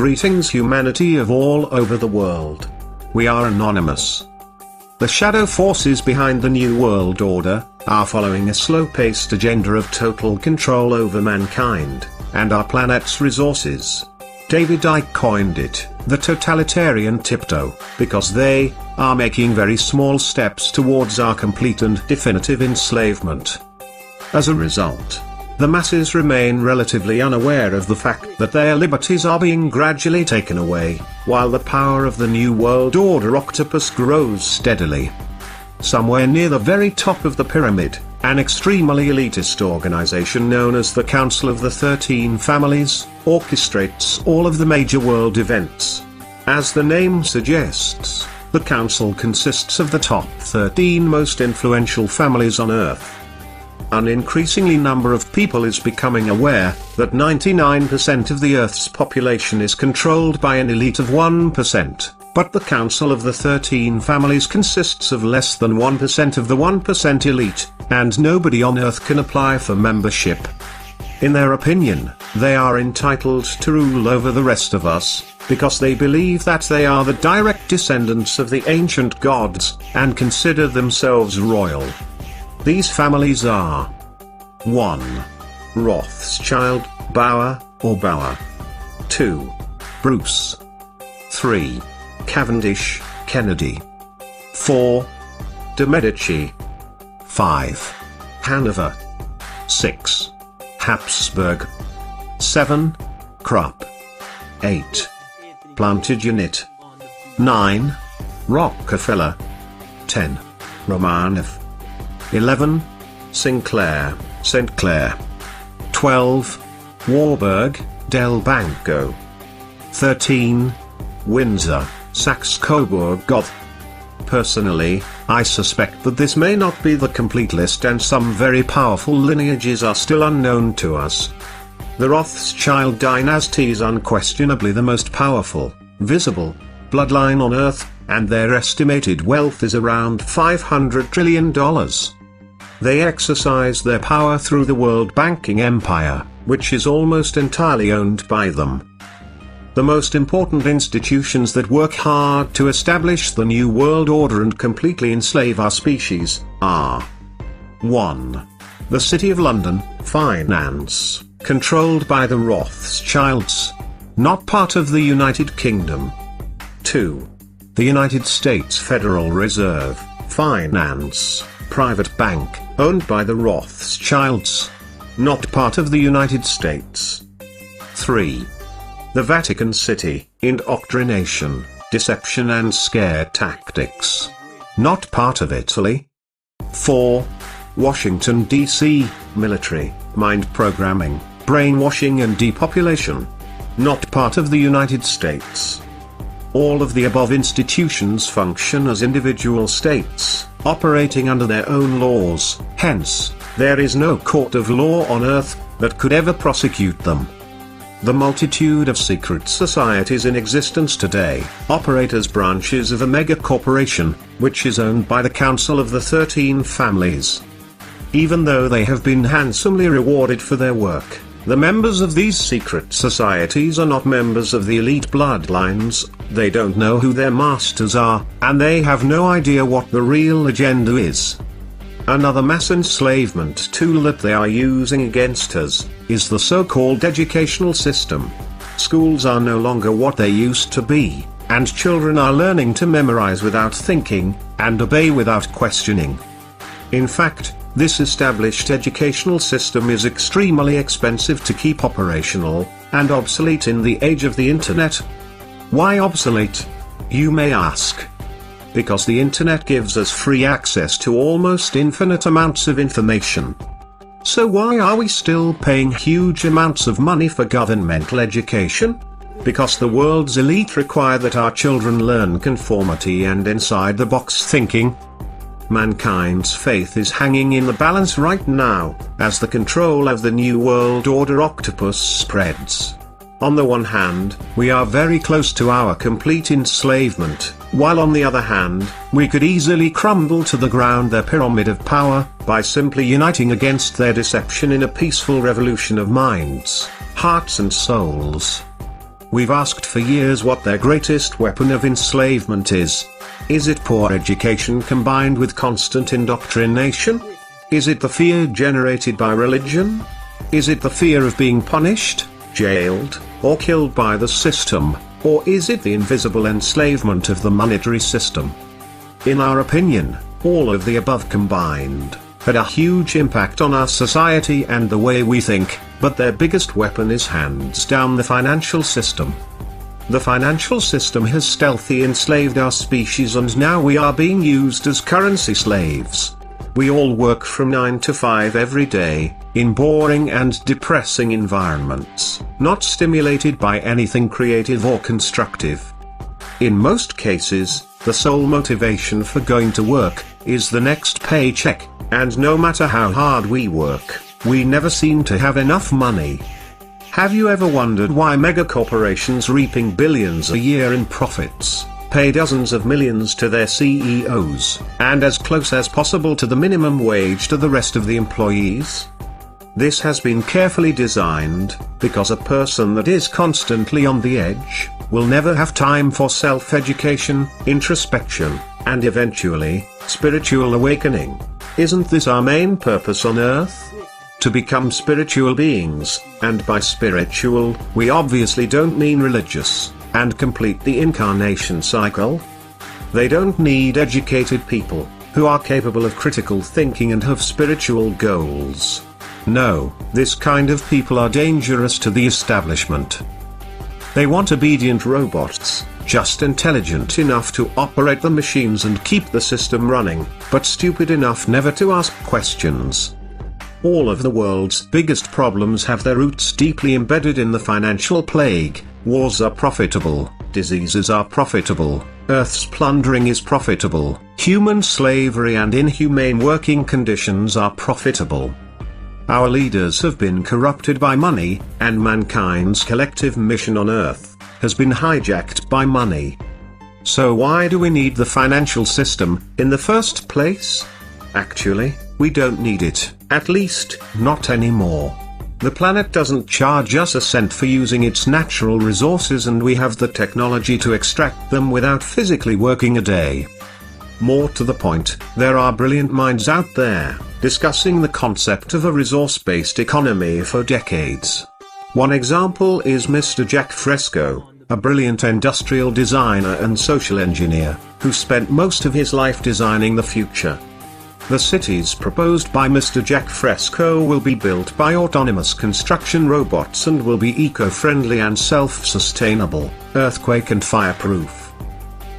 Greetings humanity of all over the world. We are anonymous. The shadow forces behind the New World Order are following a slow-paced agenda of total control over mankind and our planet's resources. David Icke coined it the totalitarian tiptoe, because they are making very small steps towards our complete and definitive enslavement. As a result, the masses remain relatively unaware of the fact that their liberties are being gradually taken away, while the power of the New World Order octopus grows steadily. Somewhere near the very top of the pyramid, an extremely elitist organization known as the Council of the 13 Families orchestrates all of the major world events. As the name suggests, the council consists of the top 13 most influential families on Earth. An increasingly number of people is becoming aware that 99% of the Earth's population is controlled by an elite of 1%, but the Council of the 13 Families consists of less than 1% of the 1% elite, and nobody on Earth can apply for membership. In their opinion, they are entitled to rule over the rest of us, because they believe that they are the direct descendants of the ancient gods, and consider themselves royal. These families are 1. Rothschild, Bauer, or Bauer. 2. Bruce. 3. Cavendish, Kennedy. 4. De Medici. 5. Hanover. 6. Habsburg. 7. Krupp. 8. Plantagenet. 9. Rockefeller. 10. Romanov. 11. Sinclair, St. Clair. 12. Warburg, Del Banco. 13. Windsor, Saxe-Coburg-Gotha. Personally, I suspect that this may not be the complete list, and some very powerful lineages are still unknown to us. The Rothschild dynasty is unquestionably the most powerful, visible, bloodline on Earth, and their estimated wealth is around $500 trillion. They exercise their power through the world banking empire, which is almost entirely owned by them. The most important institutions that work hard to establish the New World Order and completely enslave our species are 1. The City of London, finance, controlled by the Rothschilds. Not part of the United Kingdom. 2. The United States Federal Reserve, finance, private bank, owned by the Rothschilds. Not part of the United States. 3. The Vatican City, indoctrination, deception and scare tactics. Not part of Italy. 4. Washington, D.C., military, mind programming, brainwashing and depopulation. Not part of the United States. All of the above institutions function as individual states, operating under their own laws, hence, there is no court of law on Earth that could ever prosecute them. The multitude of secret societies in existence today operate as branches of a mega-corporation, which is owned by the Council of the 13 Families. Even though they have been handsomely rewarded for their work, the members of these secret societies are not members of the elite bloodlines, they don't know who their masters are, and they have no idea what the real agenda is. Another mass enslavement tool that they are using against us is the so-called educational system. Schools are no longer what they used to be, and children are learning to memorize without thinking, and obey without questioning. In fact, this established educational system is extremely expensive to keep operational, and obsolete in the age of the internet. Why obsolete? You may ask. Because the internet gives us free access to almost infinite amounts of information. So why are we still paying huge amounts of money for governmental education? Because the world's elite require that our children learn conformity and inside-the-box thinking. Mankind's faith is hanging in the balance right now, as the control of the New World Order octopus spreads. On the one hand, we are very close to our complete enslavement, while on the other hand, we could easily crumble to the ground their pyramid of power, by simply uniting against their deception in a peaceful revolution of minds, hearts and souls. We've asked for years what their greatest weapon of enslavement is. Is it poor education combined with constant indoctrination? Is it the fear generated by religion? Is it the fear of being punished, jailed, or killed by the system? Or is it the invisible enslavement of the monetary system? In our opinion, all of the above combined had a huge impact on our society and the way we think, but their biggest weapon is hands down the financial system. The financial system has stealthily enslaved our species, and now we are being used as currency slaves. We all work from 9 to 5 every day, in boring and depressing environments, not stimulated by anything creative or constructive. In most cases, the sole motivation for going to work is the next paycheck, and no matter how hard we work, we never seem to have enough money. Have you ever wondered why megacorporations reaping billions a year in profits pay dozens of millions to their CEOs, and as close as possible to the minimum wage to the rest of the employees? This has been carefully designed, because a person that is constantly on the edge will never have time for self-education, introspection, and eventually, spiritual awakening. Isn't this our main purpose on Earth? To become spiritual beings, and by spiritual, we obviously don't mean religious, and complete the incarnation cycle. They don't need educated people, who are capable of critical thinking and have spiritual goals. No, this kind of people are dangerous to the establishment. They want obedient robots, just intelligent enough to operate the machines and keep the system running, but stupid enough never to ask questions. All of the world's biggest problems have their roots deeply embedded in the financial plague. Wars are profitable, diseases are profitable, Earth's plundering is profitable, human slavery and inhumane working conditions are profitable. Our leaders have been corrupted by money, and mankind's collective mission on Earth has been hijacked by money. So why do we need the financial system in the first place? Actually, we don't need it, at least, not anymore. The planet doesn't charge us a cent for using its natural resources, and we have the technology to extract them without physically working a day. More to the point, there are brilliant minds out there, discussing the concept of a resource-based economy for decades. One example is Mr. Jack Fresco, a brilliant industrial designer and social engineer, who spent most of his life designing the future. The cities proposed by Mr. Jack Fresco will be built by autonomous construction robots and will be eco-friendly and self-sustainable, earthquake and fireproof.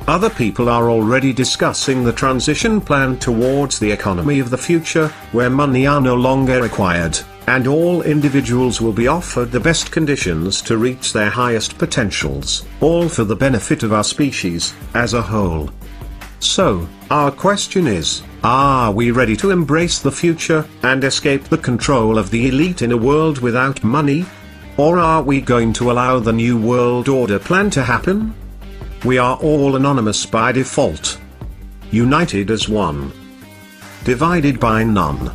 Other people are already discussing the transition plan towards the economy of the future, where money are no longer required, and all individuals will be offered the best conditions to reach their highest potentials, all for the benefit of our species as a whole. So, our question is, are we ready to embrace the future and escape the control of the elite in a world without money? Or are we going to allow the New World Order plan to happen? We are all anonymous by default. United as one. Divided by none.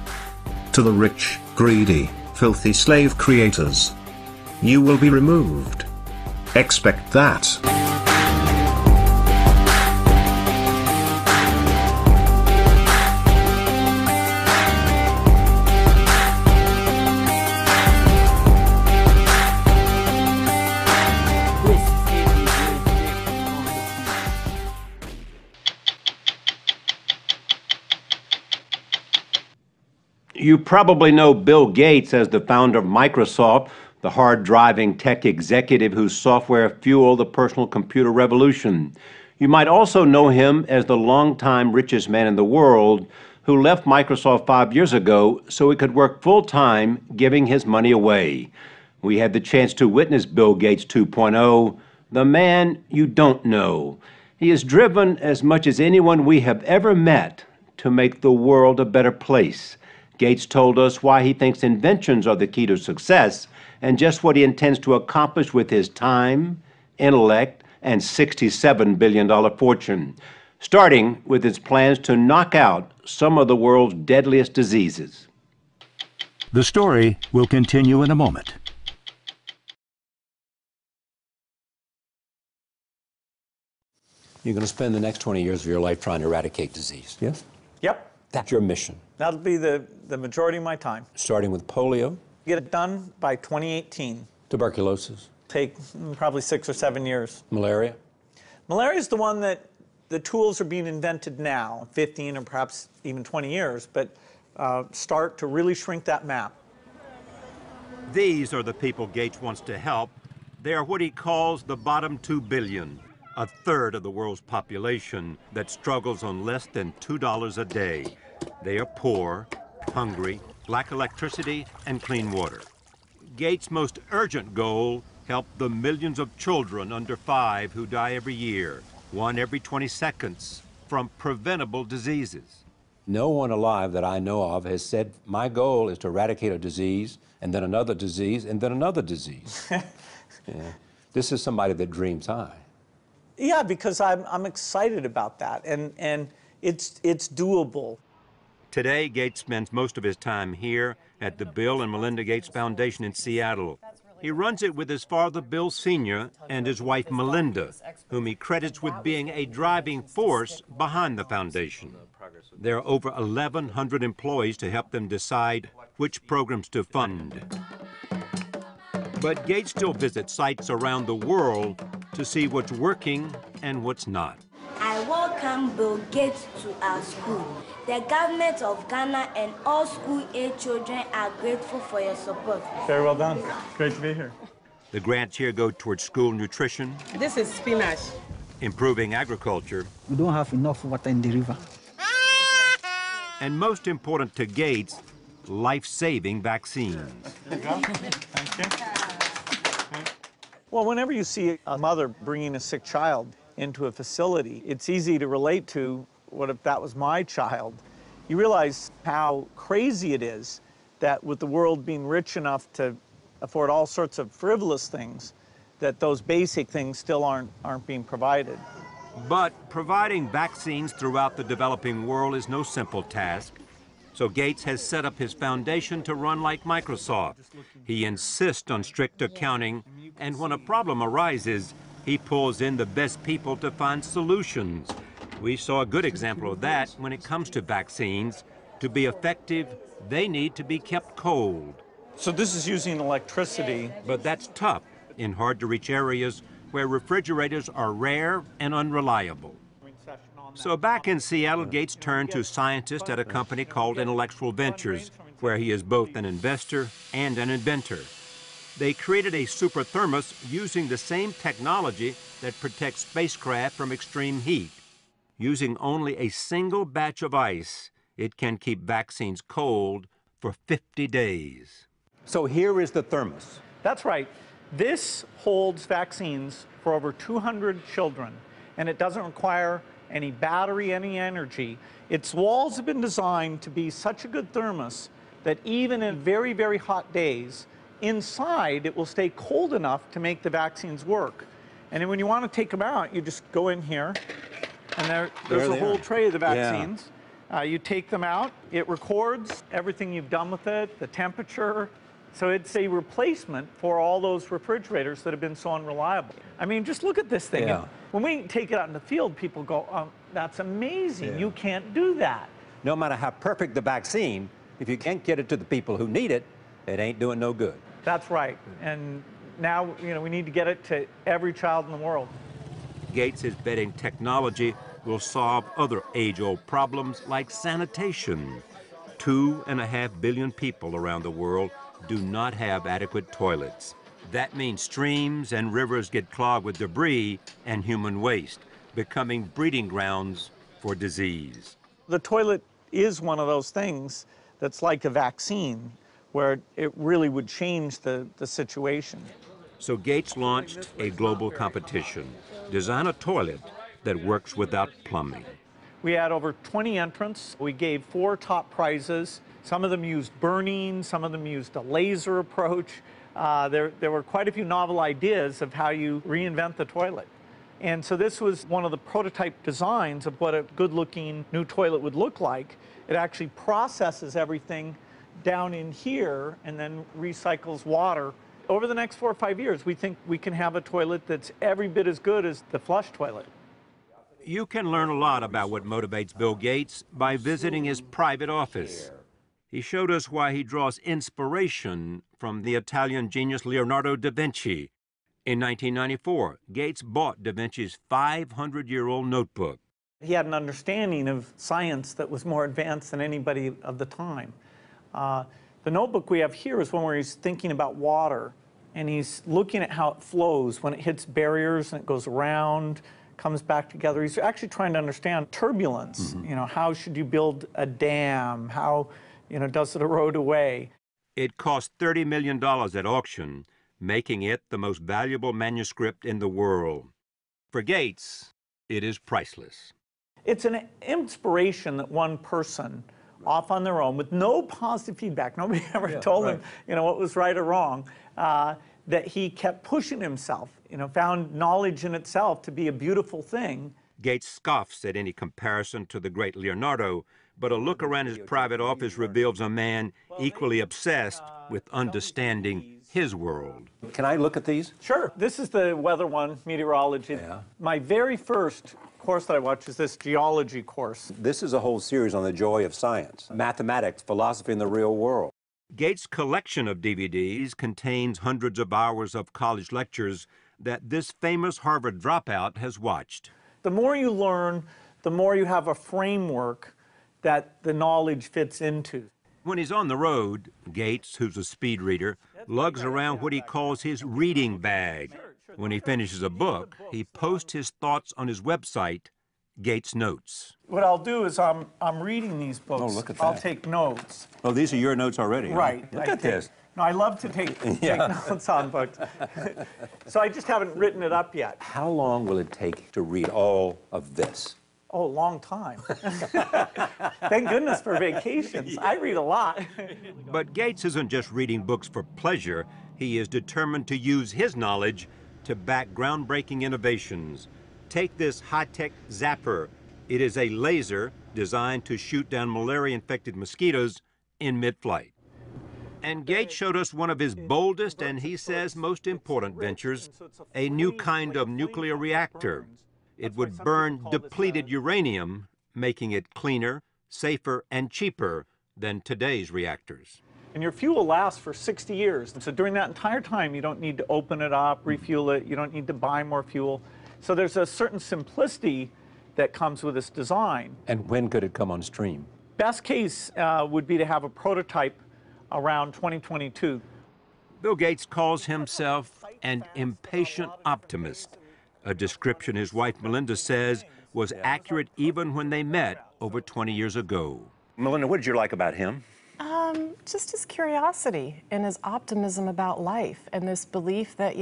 To the rich, greedy, filthy slave creators. You will be removed. Expect that. You probably know Bill Gates as the founder of Microsoft, the hard-driving tech executive whose software fueled the personal computer revolution. You might also know him as the longtime richest man in the world who left Microsoft 5 years ago so he could work full-time, giving his money away. We had the chance to witness Bill Gates 2.0, the man you don't know. He is driven as much as anyone we have ever met to make the world a better place. Gates told us why he thinks inventions are the key to success and just what he intends to accomplish with his time, intellect, and $67 billion fortune, starting with his plans to knock out some of the world's deadliest diseases. The story will continue in a moment. You're going to spend the next 20 years of your life trying to eradicate disease, yes? Yep. That's your mission. That'll be the majority of my time. Starting with polio. Get it done by 2018. Tuberculosis. Take probably 6 or 7 years. Malaria. Malaria is the one that the tools are being invented now, 15 or perhaps even 20 years, but start to really shrink that map. These are the people Gates wants to help. They are what he calls the bottom 2 billion, a third of the world's population that struggles on less than $2 a day. They are poor, hungry, lack electricity and clean water. Gates' most urgent goal, help the millions of children under 5 who die every year, 1 every 20 seconds, from preventable diseases. No one alive that I know of has said, my goal is to eradicate a disease, and then another disease, and then another disease. Yeah. This is somebody that dreams high. Yeah, because I'm excited about that, and it's doable. Today, Gates spends most of his time here at the Bill and Melinda Gates Foundation in Seattle. He runs it with his father, Bill Sr., and his wife, Melinda, whom he credits with being a driving force behind the foundation. There are over 1,100 employees to help them decide which programs to fund. But Gates still visits sites around the world to see what's working and what's not. I welcome Bill Gates to our school. The government of Ghana and all school-age children are grateful for your support. Very well done. Great to be here. The grants here go towards school nutrition. This is spinach. Improving agriculture. We don't have enough water in the river. And most important to Gates, life-saving vaccines. There you go. Thank you. Well, whenever you see a mother bringing a sick child into a facility, it's easy to relate to what if that was my child. You realize how crazy it is that with the world being rich enough to afford all sorts of frivolous things, that those basic things still aren't being provided. But providing vaccines throughout the developing world is no simple task. So Gates has set up his foundation to run like Microsoft. He insists on strict accounting, and when a problem arises, he pulls in the best people to find solutions. We saw a good example of that when it comes to vaccines. To be effective, they need to be kept cold. So this is using electricity. But that's tough in hard-to-reach areas where refrigerators are rare and unreliable. So back in Seattle, Gates turned to scientists at a company called Intellectual Ventures, where he is both an investor and an inventor. They created a super thermos using the same technology that protects spacecraft from extreme heat. Using only a single batch of ice, it can keep vaccines cold for 50 days. So here is the thermos. That's right. This holds vaccines for over 200 children, and it doesn't require any battery, any energy. Its walls have been designed to be such a good thermos that even in very, very hot days, inside it will stay cold enough to make the vaccines work. And then when you want to take them out, you just go in here, and there's a whole tray of the vaccines. Yeah. You take them out, it records everything you've done with it, the temperature. So it's a replacement for all those refrigerators that have been so unreliable. I mean, just look at this thing. Yeah. When we take it out in the field, people go, oh, that's amazing. Yeah. You can't do that. No matter how perfect the vaccine, if you can't get it to the people who need it, it ain't doing no good. That's right. And now, we need to get it to every child in the world. Gates is betting technology will solve other age-old problems like sanitation. 2.5 billion people around the world do not have adequate toilets. That means streams and rivers get clogged with debris and human waste, becoming breeding grounds for disease. The toilet is one of those things that's like a vaccine, where it really would change the situation. So Gates launched a global competition. Design a toilet that works without plumbing. We had over 20 entrants. We gave 4 top prizes. Some of them used burning, some of them used a laser approach. There were quite a few novel ideas of how you reinvent the toilet. And so this was one of the prototype designs of what a good-looking new toilet would look like. It actually processes everything down in here and then recycles water. Over the next 4 or 5 years, we think we can have a toilet that's every bit as good as the flush toilet. You can learn a lot about what motivates Bill Gates by visiting his private office. He showed us why he draws inspiration from the Italian genius Leonardo da Vinci. In 1994, Gates bought da Vinci's 500-year-old notebook. He had an understanding of science that was more advanced than anybody of the time. The notebook we have here is one where he's thinking about water, and he's looking at how it flows when it hits barriers and it goes around, comes back together. He's actually trying to understand turbulence. You know, how should you build a dam? How, does it erode away? It cost $30 million at auction, making it the most valuable manuscript in the world. For Gates, it is priceless. It's an inspiration that one person, off on their own, with no positive feedback, nobody ever told him, what was right or wrong, that he kept pushing himself, found knowledge in itself to be a beautiful thing. Gates scoffs at any comparison to the great Leonardo, but a look around his private office reveals a man equally obsessed with understanding his world. Can I look at these? Sure. This is the weather one, meteorology. Yeah. My very first course that I watched is this geology course. This is a whole series on the joy of science, mathematics, philosophy, and the real world. Gates' collection of DVDs contains hundreds of hours of college lectures that this famous Harvard dropout has watched. The more you learn, the more you have a framework that the knowledge fits into. When he's on the road, Gates, who's a speed reader, lugs around what he calls his reading bag. When he finishes a book, he posts his thoughts on his website, Gates Notes. What I'll do is I'm reading these books. Oh, look at that. I'll take notes. Oh, these are your notes already? Right. Huh? Look at this. No, I love to take notes on books. So I just haven't written it up yet. How long will it take to read all of this? Oh, a long time. Thank goodness for vacations. I read a lot. But Gates isn't just reading books for pleasure. He is determined to use his knowledge to back groundbreaking innovations. Take this high-tech zapper. It is a laser designed to shoot down malaria-infected mosquitoes in mid-flight. And Gates showed us one of his boldest and, he says, most important ventures, a new kind of nuclear reactor. It would burn depleted uranium, making it cleaner, safer, and cheaper than today's reactors. And your fuel lasts for 60 years. So during that entire time, you don't need to open it up, refuel it. You don't need to buy more fuel. So there's a certain simplicity that comes with this design. And when could it come on stream? Best case would be to have a prototype around 2022. Bill Gates calls himself an impatient optimist, a description his wife Melinda says was accurate even when they met over 20 years ago. Melinda, what did you like about him? Just his curiosity and his optimism about life and this belief that,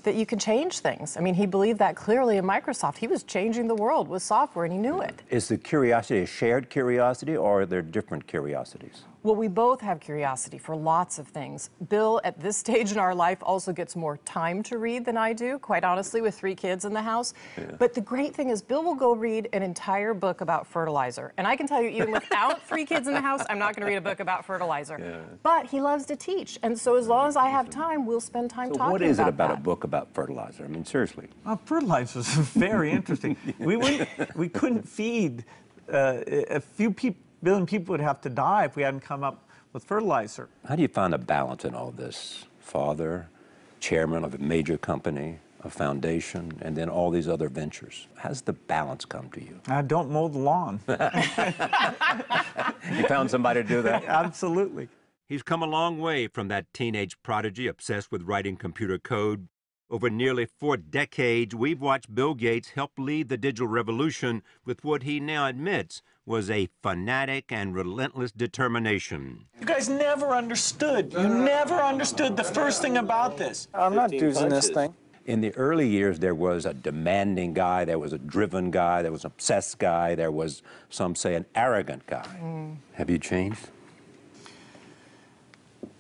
that you can change things. I mean, he believed that clearly in Microsoft. He was changing the world with software, and he knew it. Is the curiosity a shared curiosity, or are there different curiosities? Well, we both have curiosity for lots of things. Bill, at this stage in our life, also gets more time to read than I do, quite honestly, with 3 kids in the house. Yeah. But the great thing is Bill will go read an entire book about fertilizer. And I can tell you, even without 3 kids in the house, I'm not going to read a book about fertilizer. Yeah. But he loves to teach. And so as long as I have time, we'll spend time talking about that. What is it about a book about fertilizer? I mean, seriously. Fertilizer is very interesting. We couldn't feed a few billion people would have to die if we hadn't come up with fertilizer. How do you find a balance in all this? Father, chairman of a major company, a foundation, and then all these other ventures. How does the balance come to you? I don't mow the lawn. You found somebody to do that? Absolutely. He's come a long way from that teenage prodigy obsessed with writing computer code. Over nearly 4 decades, we've watched Bill Gates help lead the digital revolution with what he now admits was a fanatic and relentless determination. You guys never understood. You never understood the first thing about this. I'm not using this thing. In the early years, there was a demanding guy, there was a driven guy, there was an obsessed guy, there was, some say, an arrogant guy. Have you changed?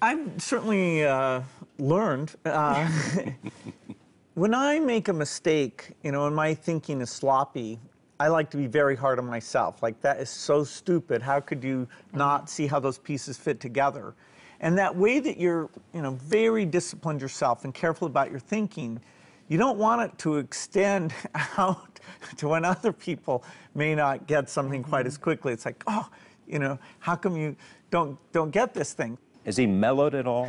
I've certainly learned. When I make a mistake, and my thinking is sloppy, I like to be very hard on myself. Like, that is so stupid. How could you not see how those pieces fit together? And that way that you're, very disciplined yourself and careful about your thinking, you don't want it to extend out to when other people may not get something quite as quickly. It's like, oh, you know, how come you don't get this thing? Is he mellowed at all?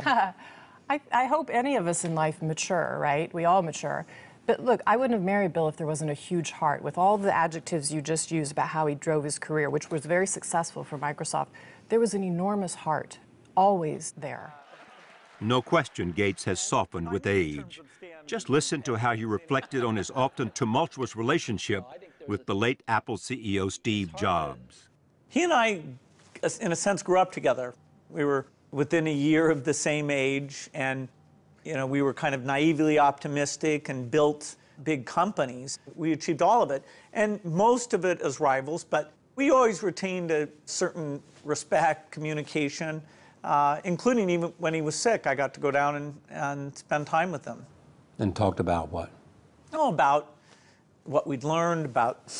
I hope any of us in life mature, right? We all mature. But look, I wouldn't have married Bill if there wasn't a huge heart. With all the adjectives you just used about how he drove his career, which was very successful for Microsoft, there was an enormous heart, always there. No question Gates has softened with age. Just listen to how he reflected on his often tumultuous relationship with the late Apple CEO Steve Jobs. He and I, in a sense, grew up together. We were within a year of the same age, and you know, we were kind of naively optimistic and built big companies. We achieved all of it, and most of it as rivals, but we always retained a certain respect, communication, including even when he was sick. I got to go down and spend time with him. And talked about what? Oh, about what we'd learned, about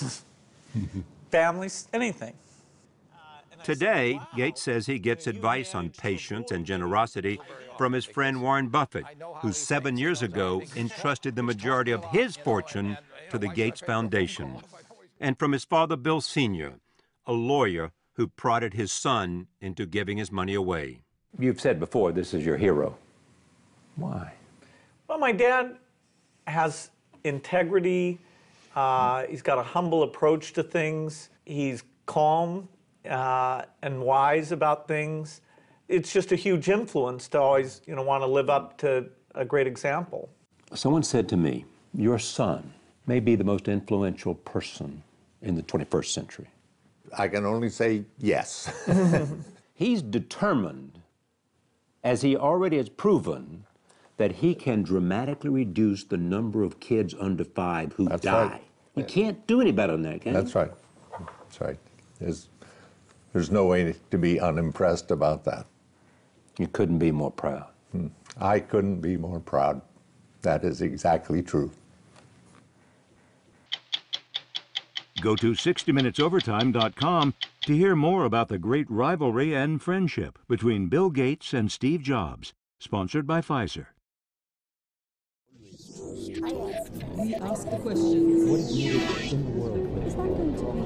families, anything. Today, Gates says he gets advice on patience and generosity from his friend Warren Buffett, who 7 years ago entrusted the majority of his fortune to the Gates Foundation, and from his father Bill Sr., a lawyer who prodded his son into giving his money away. You've said before this is your hero. Why? Well, my dad has integrity. He's got a humble approach to things. He's calm and wise about things. It's just a huge influence to always, you know, want to live up to a great example. Someone said to me, your son may be the most influential person in the 21st century. I can only say yes. He's determined, as he already has proven, that he can dramatically reduce the number of kids under 5 who That's die. right. You can't do any better than that, can you? That's right. That's right. There's no way to be unimpressed about that. You couldn't be more proud. I couldn't be more proud. That is exactly true. Go to 60minutesovertime.com to hear more about the great rivalry and friendship between Bill Gates and Steve Jobs. Sponsored by Pfizer. We ask the question, what is needed in the world? Is that going to be?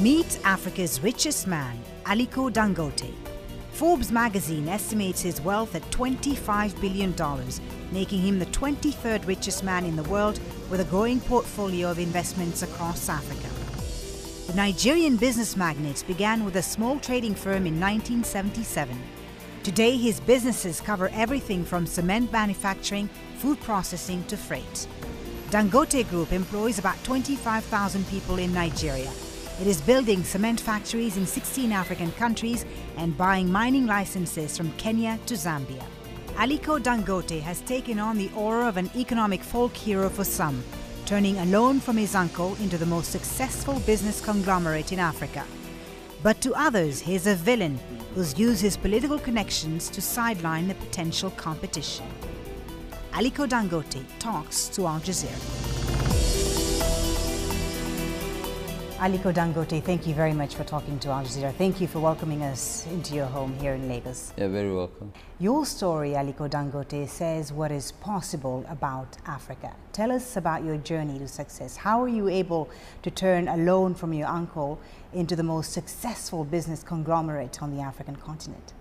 Meet Africa's richest man, Aliko Dangote. Forbes magazine estimates his wealth at $25 billion, making him the 23rd richest man in the world with a growing portfolio of investments across Africa. The Nigerian business magnate began with a small trading firm in 1977. Today, his businesses cover everything from cement manufacturing, food processing to freight. Dangote Group employs about 25,000 people in Nigeria. It is building cement factories in 16 African countries and buying mining licenses from Kenya to Zambia. Aliko Dangote has taken on the aura of an economic folk hero for some, turning a loan from his uncle into the most successful business conglomerate in Africa. But to others, he is a villain who's used his political connections to sideline the potential competition. Aliko Dangote talks to Al Jazeera. Aliko Dangote, thank you very much for talking to Al Jazeera. Thank you for welcoming us into your home here in Lagos. You're very welcome. Your story, Aliko Dangote, says what is possible about Africa. Tell us about your journey to success. How were you able to turn a loan from your uncle into the most successful business conglomerate on the African continent?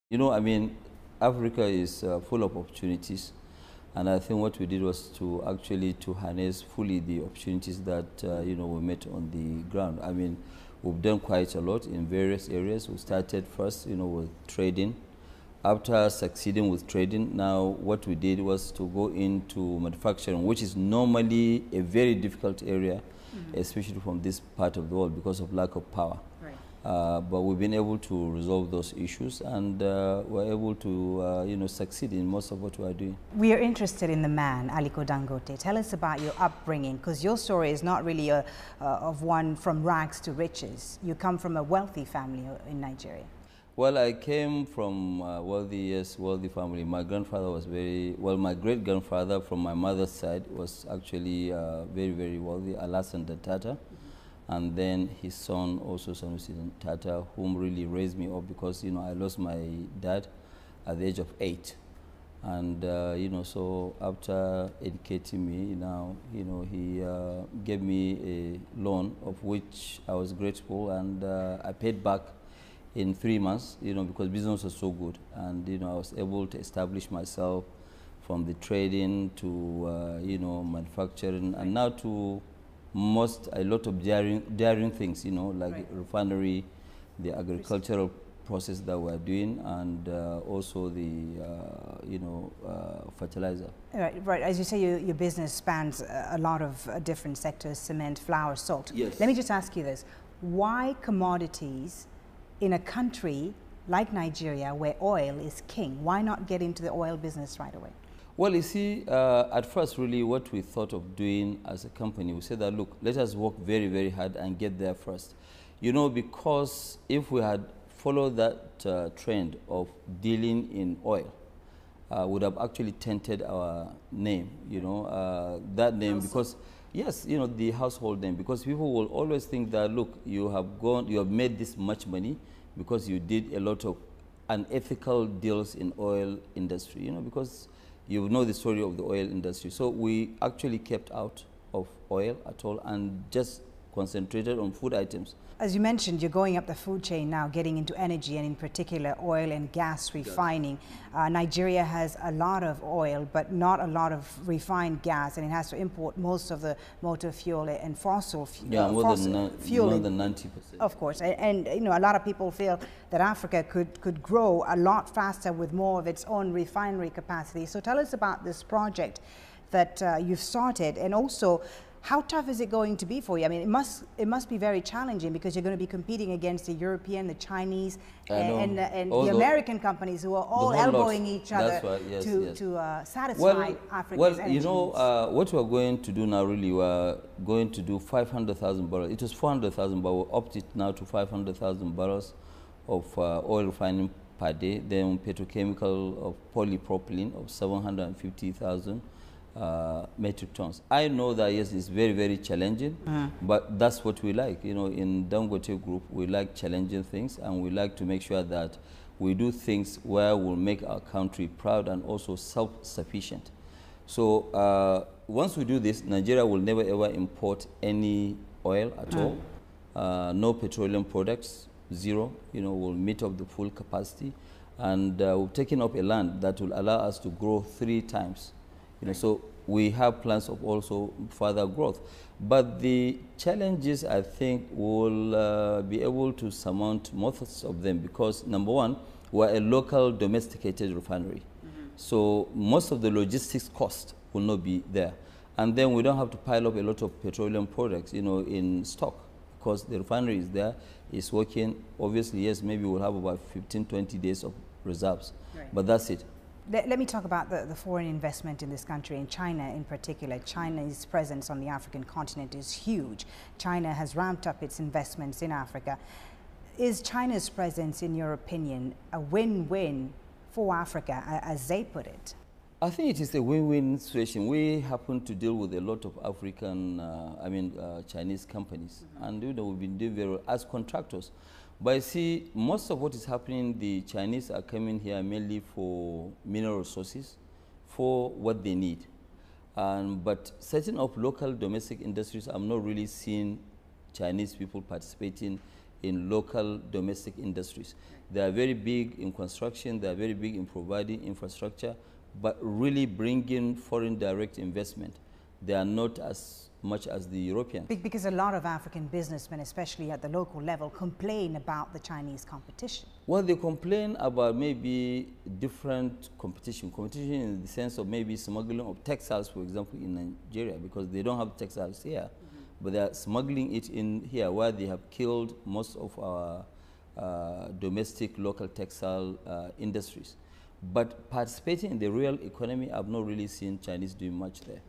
You know, I mean, Africa is full of opportunities. And I think what we did was to actually harness fully the opportunities that, you know, we met on the ground. I mean, we've done quite a lot in various areas. We started first, you know, with trading. After succeeding with trading, now what we did was to go into manufacturing, which is normally a very difficult area, especially from this part of the world because of lack of power. Right. But we've been able to resolve those issues, and we're able to, you know, succeed in most of what we are doing. We are interested in the man, Aliko Dangote. Tell us about your upbringing, because your story is not really of one from rags to riches. You come from a wealthy family in Nigeria. Well, I came from wealthy family. My grandfather was my great-grandfather from my mother's side was actually very, very wealthy, Alassane Tata. And then his son, also Sanusi Tata, whom really raised me up because, you know, I lost my dad at the age of 8. And, you know, so after educating me, now, you know, he gave me a loan of which I was grateful, and I paid back in 3 months, you know, because business was so good. And, you know, I was able to establish myself from the trading to, you know, manufacturing, and now to a lot of daring things, you know, like refinery, the agricultural process that we're doing, and also the, you know, fertilizer. Right. As you say, your business spans a lot of different sectors: cement, flour, salt. Yes. Let me just ask you this: why commodities in a country like Nigeria, where oil is king? Why not get into the oil business right away? Well, you see, at first, really, what we thought of doing as a company, we said that, look, let us work very, very hard and get there first. You know, because if we had followed that trend of dealing in oil, would have actually tainted our name, you know, that name, because, yes, you know, the household name, because people will always think that, look, you have made this much money because you did a lot of unethical deals in oil industry, you know, because you know the story of the oil industry. So we actually kept out of oil at all and just concentrated on food items. As you mentioned, you're going up the food chain now, getting into energy, and in particular oil and gas refining. Nigeria has a lot of oil, but not a lot of refined gas, and it has to import most of the motor fuel and fossil fuel. Yeah, more than 90%. Of course, and you know, a lot of people feel that Africa could grow a lot faster with more of its own refinery capacity. So tell us about this project that you've started, and also, how tough is it going to be for you? I mean, it must be very challenging, because you're going to be competing against the European, the Chinese, and the American companies who are all elbowing each other to satisfy Africa's energy. You know, what we're going to do now, really, we're going to do 500,000 barrels. It was 400,000, but we're upped it now to 500,000 barrels of oil refining per day. Then petrochemical of polypropylene of 750,000. Metric tons. I know that, yes, it's very, very challenging, but that's what we like. You know, in Dangote Group, we like challenging things, and we like to make sure that we do things where we'll make our country proud and also self-sufficient. So once we do this, Nigeria will never ever import any oil at all. No petroleum products, zero. You know, we'll meet up the full capacity, and we've taken up a land that will allow us to grow 3 times. You know, so we have plans of also further growth. But the challenges, I think, will be able to surmount most of them, because, number one, we're a local domesticated refinery. So most of the logistics cost will not be there. And then we don't have to pile up a lot of petroleum products, you know, in stock, because the refinery is there, it's working. Obviously, yes, maybe we'll have about 15, 20 days of reserves, but that's it. Let me talk about the foreign investment in this country, in China in particular. China's presence on the African continent is huge. China has ramped up its investments in Africa. Is China's presence, in your opinion, a win-win for Africa, as they put it? I think it is a win-win situation. We happen to deal with a lot of African, Chinese companies, and you know, we've been doing very well as contractors. But you see, most of what is happening, the Chinese are coming here mainly for mineral resources, for what they need. But setting up local domestic industries, I'm not really seeing Chinese people participating in local domestic industries. They are very big in construction, they are very big in providing infrastructure, but really bringing foreign direct investment, they are not as much as the Europeans. Because a lot of African businessmen, especially at the local level, complain about the Chinese competition. Well, they complain about maybe different competition in the sense of maybe smuggling of textiles, for example, in Nigeria, because they don't have textiles here, but they are smuggling it in here, where they have killed most of our domestic local textile industries. But participating in the real economy, I've not really seen Chinese doing much there.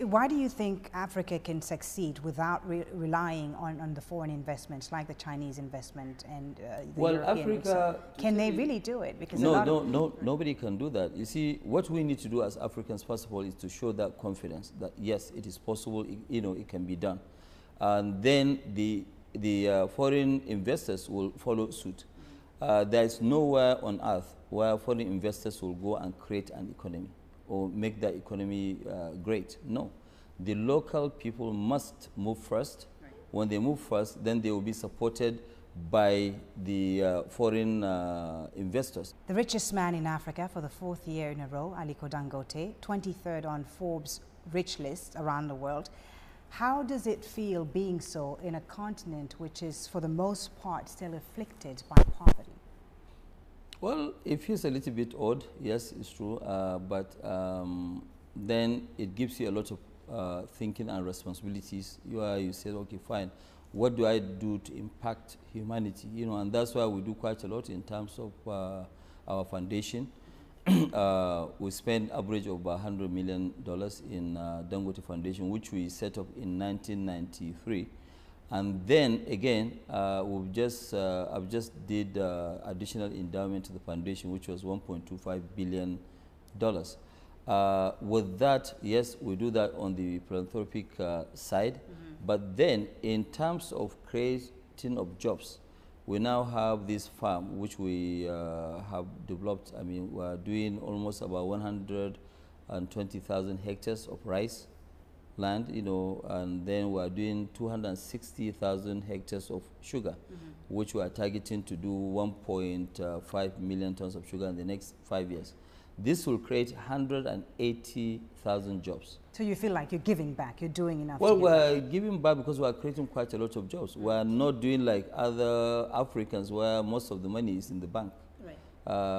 Why do you think Africa can succeed without relying on the foreign investments like the Chinese investment and the European? Africa, can they really do it? Because nobody can do that. You see, what we need to do as Africans, first of all, is to show that confidence that yes, it is possible. It can be done, and then the foreign investors will follow suit. There is nowhere on earth where foreign investors will go and create an economy or make that economy great. No. The local people must move first. Right. When they move first, then they will be supported by the foreign investors. The richest man in Africa for the 4th year in a row, Aliko Dangote, 23rd on Forbes' rich list around the world. How does it feel being so in a continent which is, for the most part, still afflicted by poverty? Well, it feels a little bit odd, yes, it's true, but then it gives you a lot of thinking and responsibilities. You say, okay, fine, what do I do to impact humanity? You know, and that's why we do quite a lot in terms of our foundation. We spend average of $100 million in Dangote Foundation, which we set up in 1993. And then again, I've just did additional endowment to the foundation, which was $1.25 billion. With that, yes, we do that on the philanthropic side. But then, in terms of creating of jobs, we now have this farm which we have developed. I mean, we're doing almost about 120,000 hectares of rice land, you know, and then we're doing 260,000 hectares of sugar, which we are targeting to do 1.5 million tons of sugar in the next 5 years. This will create 180,000 jobs. So you feel like you're giving back, you're doing enough? Well, we're giving back because we're creating quite a lot of jobs. We're not doing like other Africans where most of the money is in the bank. Right.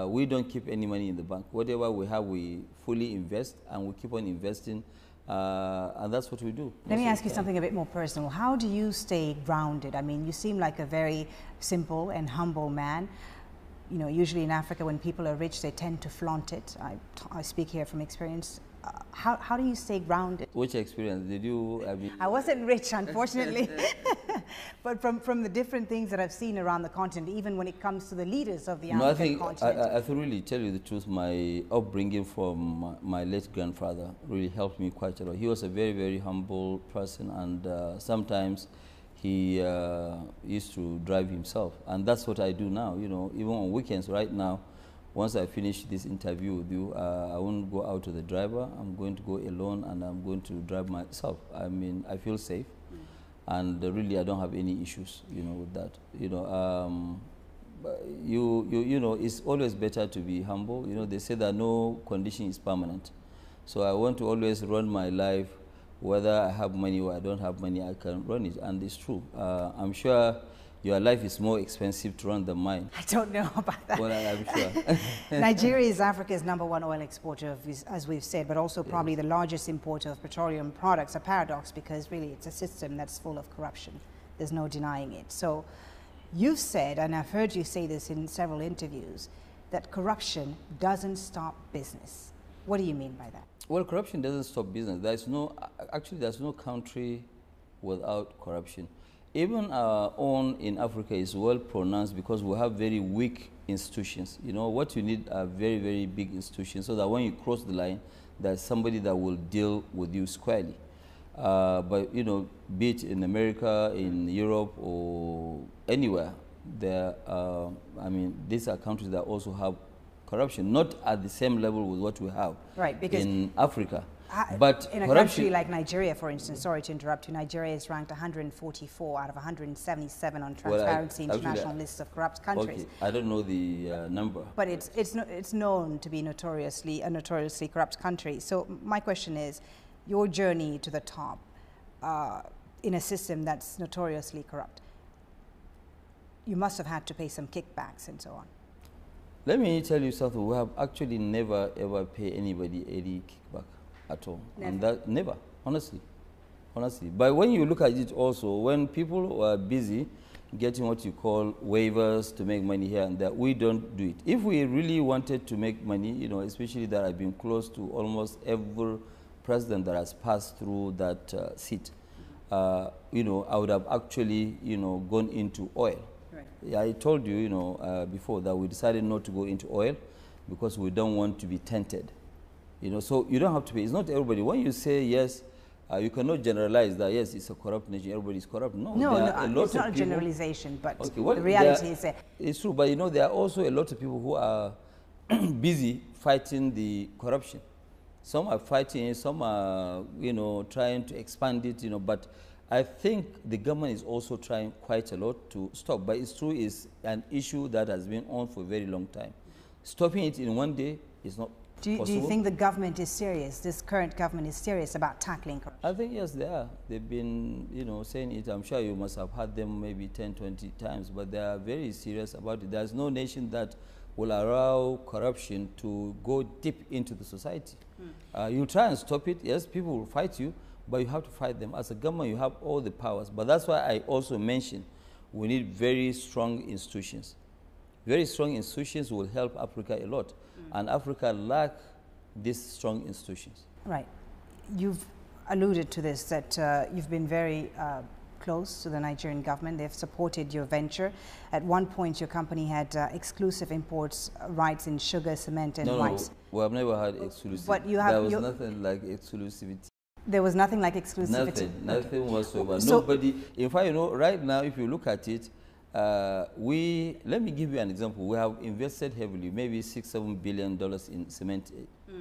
We don't keep any money in the bank. Whatever we have, we fully invest, and we keep on investing, and that's what we do. Let me ask you something a bit more personal. How do you stay grounded? I mean, you seem like a very simple and humble man. You know, usually in Africa, when people are rich, they tend to flaunt it. I speak here from experience. How do you stay grounded? Which experience did you? I wasn't rich, unfortunately, but from the different things that I've seen around the continent, even when it comes to the leaders of the African continent. I think really tell you the truth, my upbringing from my late grandfather really helped me quite a lot. He was a very, very humble person, and sometimes he used to drive himself, and that's what I do now. You know, even on weekends. Right now, once I finish this interview with you, I won't go out to the driver. I'm going to go alone, and I'm going to drive myself. I mean, I feel safe, and really, I don't have any issues, you know, with that. You know, you know, it's always better to be humble. You know, they say that no condition is permanent, so I want to always run my life. Whether I have money or I don't have money, I can run it, and it's true. I'm sure your life is more expensive to run than mine. I don't know about that. Well, I'm sure. Nigeria is Africa's #1 oil exporter, as we've said, but also probably the largest importer of petroleum products. A paradox, because really it's a system that's full of corruption. There's no denying it. So you've said, and I've heard you say this in several interviews, that corruption doesn't stop business. What do you mean by that? Well, corruption doesn't stop business. There's no country without corruption. Even our own in Africa is well pronounced because we have very weak institutions. You know, what you need are very, very big institutions so that when you cross the line, there's somebody that will deal with you squarely. But, you know, be it in America, in Europe, or anywhere, I mean, these are countries that also have corruption, not at the same level with what we have in Africa. But in a country like Nigeria, for instance, sorry to interrupt you, Nigeria is ranked 144 out of 177 on Transparency International list of corrupt countries. Okay. I don't know the number. But it's known to be a notoriously corrupt country. So my question is, your journey to the top in a system that's notoriously corrupt, you must have had to pay some kickbacks and so on. Let me tell you something. We have actually never ever paid anybody any kickback at all. Never. And that never, honestly. But when you look at it also, when people are busy getting what you call waivers to make money here and there, we don't do it. If we really wanted to make money, you know, especially that I've been close to almost every president that has passed through that seat, you know, I would have actually, you know, gone into oil. Yeah, I told you, you know, before that we decided not to go into oil because we don't want to be tainted. You know, so you don't have to pay. It's not everybody. When you say yes, You cannot generalize that, yes, it's a corrupt nation, everybody is corrupt. No, it's not a generalization, but the reality is that. It's true, but you know, there are also a lot of people who are busy fighting the corruption. Some are fighting it, some are, you know, trying to expand it, you know, but I think the government is also trying quite a lot to stop. But it's true, it's an issue that has been on for a very long time. Stopping it in one day is not possible. Do you think the government is serious, this current government is serious about tackling corruption? I think, yes, they are. They've been, you know, saying it. I'm sure you must have heard them maybe 10, 20 times, but they are very serious about it. There's no nation that will allow corruption to go deep into the society. You try and stop it, yes, people will fight you, but you have to fight them. As a government, you have all the powers. But that's why I also mentioned we need very strong institutions. Very strong institutions will help Africa a lot. And Africa lacks these strong institutions. Right. You've alluded to this, that you've been very close to the Nigerian government. They've supported your venture. At one point, your company had exclusive imports rights in sugar, cement, and rice. No, we have never had exclusivity. But you have, there was nothing like exclusivity. There was nothing like exclusivity? Nothing whatsoever. So nobody, in fact, you know, right now, if you look at it, let me give you an example. We have invested heavily, maybe $6–7 billion in cement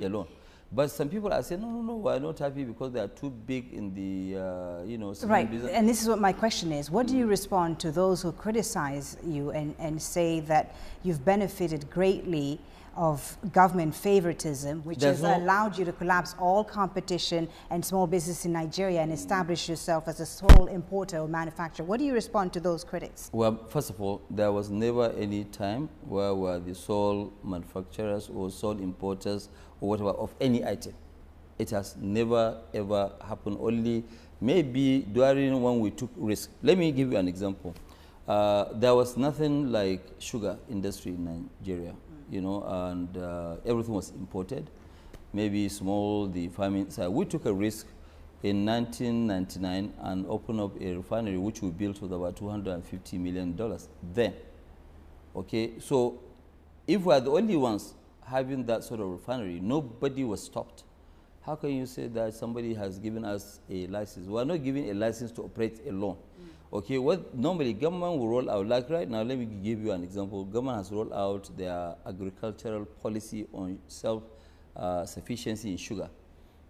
alone. But some people are saying, no, we're not happy because they are too big in the, you know, cement business. And this is what my question is. What do you respond to those who criticize you and say that you've benefited greatly of government favoritism, which has allowed you to collapse all competition and small business in Nigeria and establish yourself as a sole importer or manufacturer? What do you respond to those critics? Well, first of all, there was never any time where we were the sole manufacturers or sole importers or whatever of any item. It has never, ever happened. Only maybe during when we took risk. Let me give you an example. There was nothing like sugar industry in Nigeria. You know, and everything was imported, maybe small, the farming side. We took a risk in 1999 and opened up a refinery which we built with about $250 million then. Okay, so if we are the only ones having that sort of refinery, nobody was stopped. How can you say that somebody has given us a license? We are not giving a license to operate alone. Okay, what normally government will roll out, like right now, let me give you an example. Government has rolled out their agricultural policy on self-sufficiency in sugar.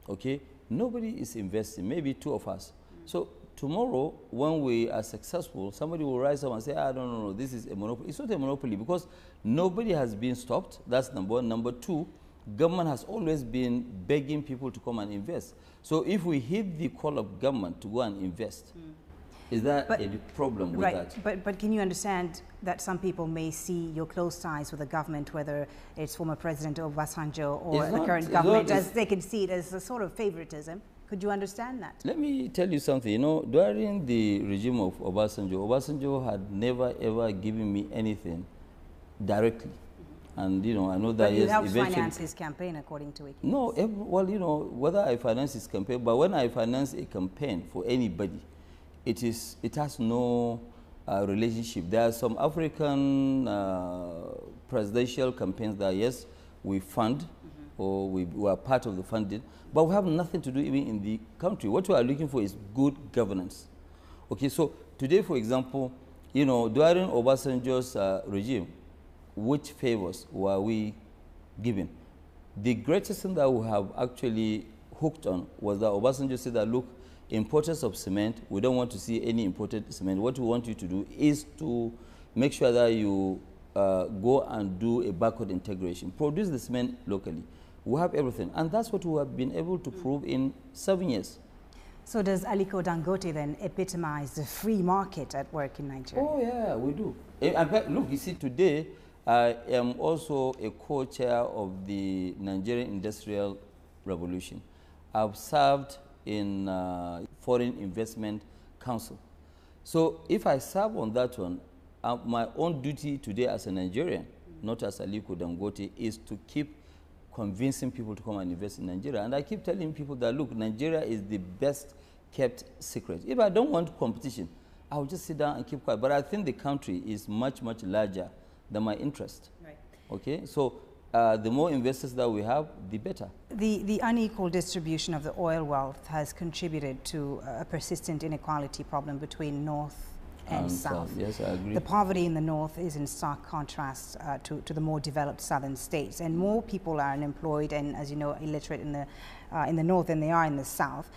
Okay, nobody is investing, maybe two of us. So tomorrow, when we are successful, somebody will rise up and say, no, this is a monopoly. It's not a monopoly because nobody has been stopped. That's number one. Number two, government has always been begging people to come and invest. So if we heed the call of government to go and invest, is that a problem with that? But can you understand that some people may see your close ties with the government, whether it's former President Obasanjo or the current government, as they can see it as a sort of favoritism? Could you understand that? Let me tell you something. You know, during the regime of Obasanjo had never ever given me anything directly. And, you know, I know that you helped finance his campaign, according to it. No, well, you know, whether I finance his campaign, but when I finance a campaign for anybody, it has no relationship. There are some African presidential campaigns that, yes, we fund, or we are part of the funding, but we have nothing to do even in the country. What we are looking for is good governance. Okay, so today, for example, you know, during Obasanjo's regime, which favors were we given? The greatest thing that we have actually hooked on was that Obasanjo said that, look, importers of cement, we don't want to see any imported cement. What we want you to do is to make sure that you go and do a backward integration. Produce the cement locally. We have everything. And that's what we have been able to prove in 7 years. So does Aliko Dangote then epitomize the free market at work in Nigeria? Oh, yeah, we do. In fact, look, you see, today, I am also a co-chair of the Nigerian Industrial Revolution. I've served in Foreign Investment Council. So if I serve on that one, my own duty today as a Nigerian, not as Aliko Dangote, is to keep convincing people to come and invest in Nigeria. And I keep telling people that, look, Nigeria is the best kept secret. If I don't want competition, I'll just sit down and keep quiet. But I think the country is much, much larger than my interest. Right. Okay? So the more investors that we have, the better. The unequal distribution of the oil wealth has contributed to a persistent inequality problem between North and South. Yes, I agree. The poverty in the North is in stark contrast to the more developed southern states, and more people are unemployed and, as you know, illiterate in the North than they are in the South,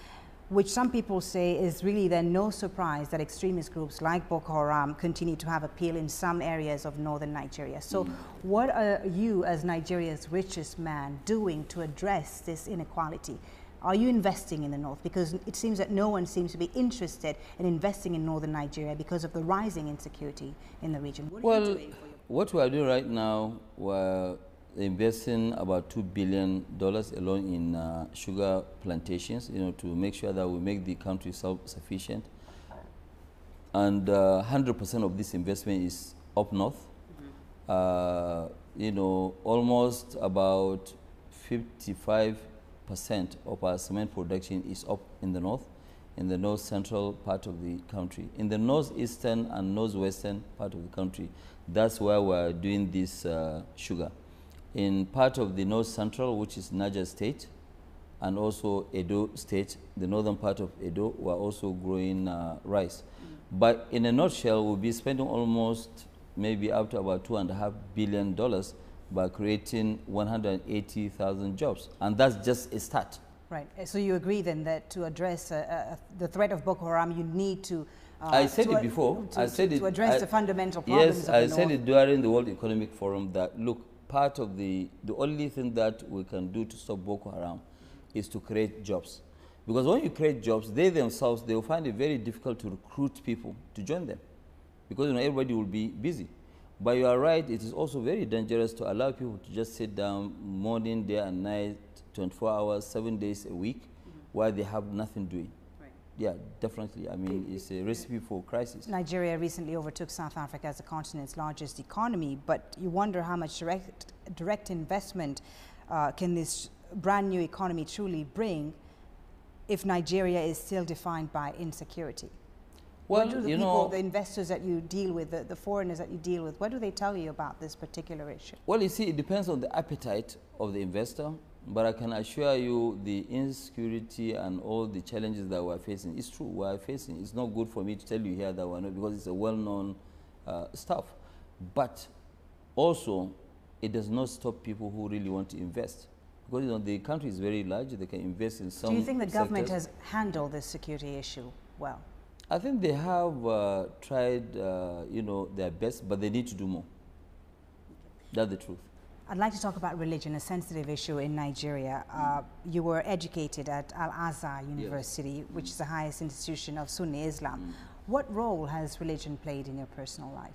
which some people say is really then no surprise that extremist groups like Boko Haram continue to have appeal in some areas of northern Nigeria. So what are you, as Nigeria's richest man, doing to address this inequality? Are you investing in the North? Because it seems that no one seems to be interested in investing in northern Nigeria because of the rising insecurity in the region. What are you doing for your... What we are doing right now, we're investing about $2 billion alone in sugar plantations, you know, to make sure that we make the country self-sufficient. And 100% of this investment is up north. You know, almost about 55% of our cement production is up in the north central part of the country. In the northeastern and northwestern part of the country, that's where we're doing this sugar. In part of the north central, which is Niger State, and also Edo State, the northern part of Edo, we're also growing rice. But in a nutshell, we'll be spending almost maybe up to about $2.5 billion by creating 180,000 jobs. And that's just a start. Right. So you agree then that to address the threat of Boko Haram, you need to... I said it before. To address the fundamental problems of the Yes, I said North. it during the World Economic Forum that, look, part of the only thing that we can do to stop Boko Haram is to create jobs. Because when you create jobs, they themselves, they will find it very difficult to recruit people to join them. Because, you know, everybody will be busy. But you are right, it is also very dangerous to allow people to just sit down morning, day and night, 24 hours, 7 days a week, while they have nothing doing. Right. Yeah, definitely. I mean, it's a recipe for crisis. Nigeria recently overtook South Africa as the continent's largest economy, but you wonder how much direct investment can this brand new economy truly bring if Nigeria is still defined by insecurity? Well, what do the you people, know, the investors that you deal with, the foreigners that you deal with, what do they tell you about this particular issue? Well, you see, it depends on the appetite of the investor, but I can assure you the insecurity and all the challenges that we're facing, it's true, we're facing. It's not good for me to tell you here that we're not, because it's a well-known stuff. But also, it does not stop people who really want to invest. Because, you know, the country is very large, they can invest in some Do you think the government sectors. has handled this security issue well? I think they have tried, you know, their best, but they need to do more. That's the truth. I'd like to talk about religion, a sensitive issue in Nigeria. You were educated at Al-Azhar University, yes, which is the highest institution of Sunni Islam. What role has religion played in your personal life?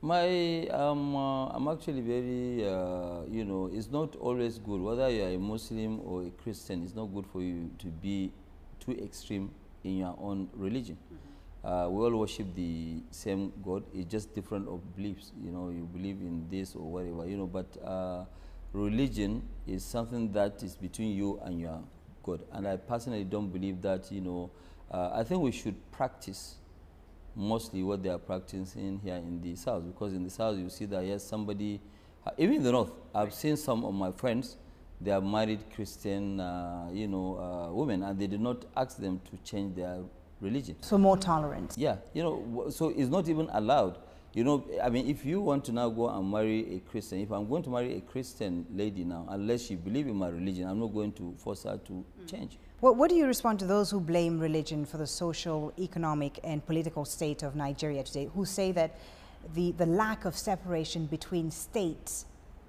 I'm actually very, you know, it's not always good, whether you're a Muslim or a Christian, it's not good for you to be too extreme in your own religion. We all worship the same God, it's just different of beliefs, you know, you believe in this or whatever, you know, but religion is something that is between you and your God. And I personally don't believe that, you know, I think we should practice mostly what they are practicing here in the South, because in the South you see that, yes, somebody, even in the North, I've seen some of my friends, they are married Christian, you know, women, and they did not ask them to change their religion. So more tolerance. Yeah, you know, so it's not even allowed. You know, I mean, if you want to now go and marry a Christian, if I'm going to marry a Christian lady now, unless she believes in my religion, I'm not going to force her to change. What do you respond to those who blame religion for the social, economic, and political state of Nigeria today, who say that the lack of separation between state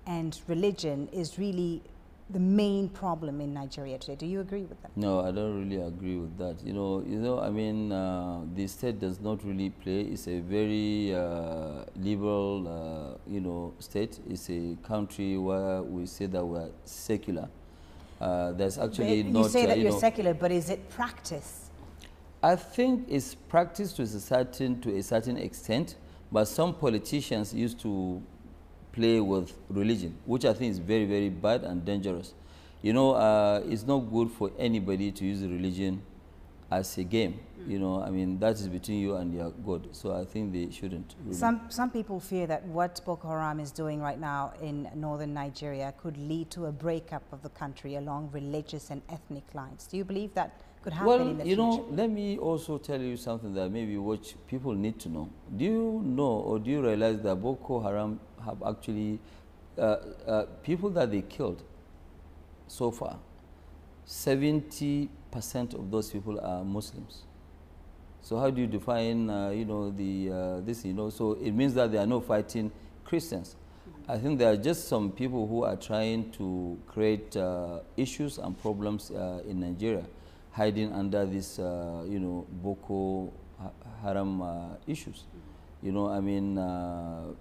and religion is really the main problem in Nigeria today? Do you agree with that? No, I don't really agree with that. You know, I mean, the state does not really play. It's a very liberal, you know, state. It's a country where we say that we're secular. There's actually but not... You say that you're know, secular, but is it practice? I think it's practiced to a certain extent, but some politicians used to play with religion, which I think is very, very bad and dangerous. You know, it's not good for anybody to use religion as a game. You know, I mean, that is between you and your God. So I think they shouldn't. Really. Some people fear that what Boko Haram is doing right now in northern Nigeria could lead to a breakup of the country along religious and ethnic lines. Do you believe that could happen in the future? Well, you know, let me also tell you something that maybe what people need to know. Do you know or do you realize that Boko Haram have actually, people that they killed so far, 70% of those people are Muslims. So how do you define, you know, this, you know, so it means that they are not fighting Christians. I think there are just some people who are trying to create issues and problems in Nigeria, hiding under this, you know, Boko Haram issues. You know, I mean,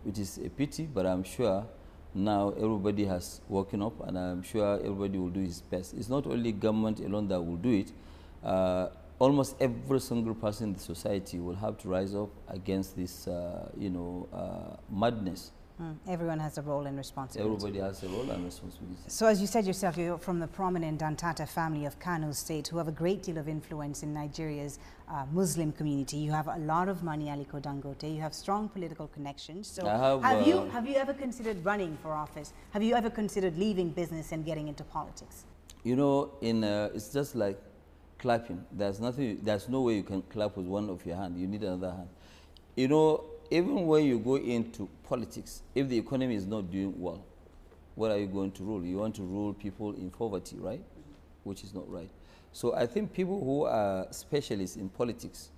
it is a pity, but I'm sure now everybody has woken up, and I'm sure everybody will do his best. It's not only government alone that will do it. Almost every single person in the society will have to rise up against this, you know, madness. Everyone has a role and responsibility. Everybody has a role and responsibility. So as you said yourself, you're from the prominent Dantata family of Kano State, who have a great deal of influence in Nigeria's Muslim community. You have a lot of money, Aliko Dangote. You have strong political connections. So have you ever considered running for office? Have you ever considered leaving business and getting into politics? You know, it's just like clapping. There's no way you can clap with one of your hand. You need another hand. You know, even when you go into politics, if the economy is not doing well, what are you going to rule? You want to rule people in poverty, right? Which is not right. So I think people who are specialists in politics,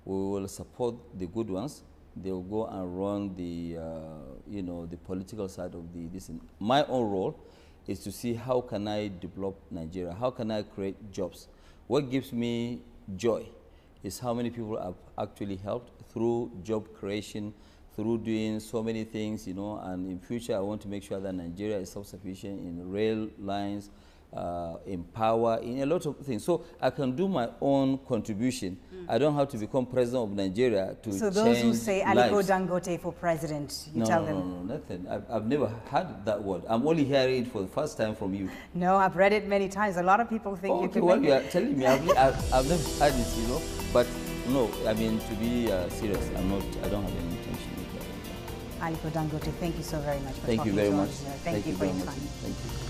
we will support the good ones. They will go and run the, you know, the political side of this. My own role is to see how can I develop Nigeria? How can I create jobs? What gives me joy is how many people I've actually helped through job creation, through doing so many things, you know, and in future I want to make sure that Nigeria is self-sufficient in rail lines, in power, in a lot of things. So I can do my own contribution. I don't have to become president of Nigeria to change So those who say Aliko lives. Dangote for president, you tell them? No, nothing. I've never heard that word. I'm only hearing it for the first time from you. No, I've read it many times. A lot of people think you can well, make you it. are telling me. I've never heard it, you know. But no, I mean, to be serious, I don't have any intention with that. Aliko Dangote, thank you so very much for Thank you talking very to much. us. Thank you for your time. Thank you.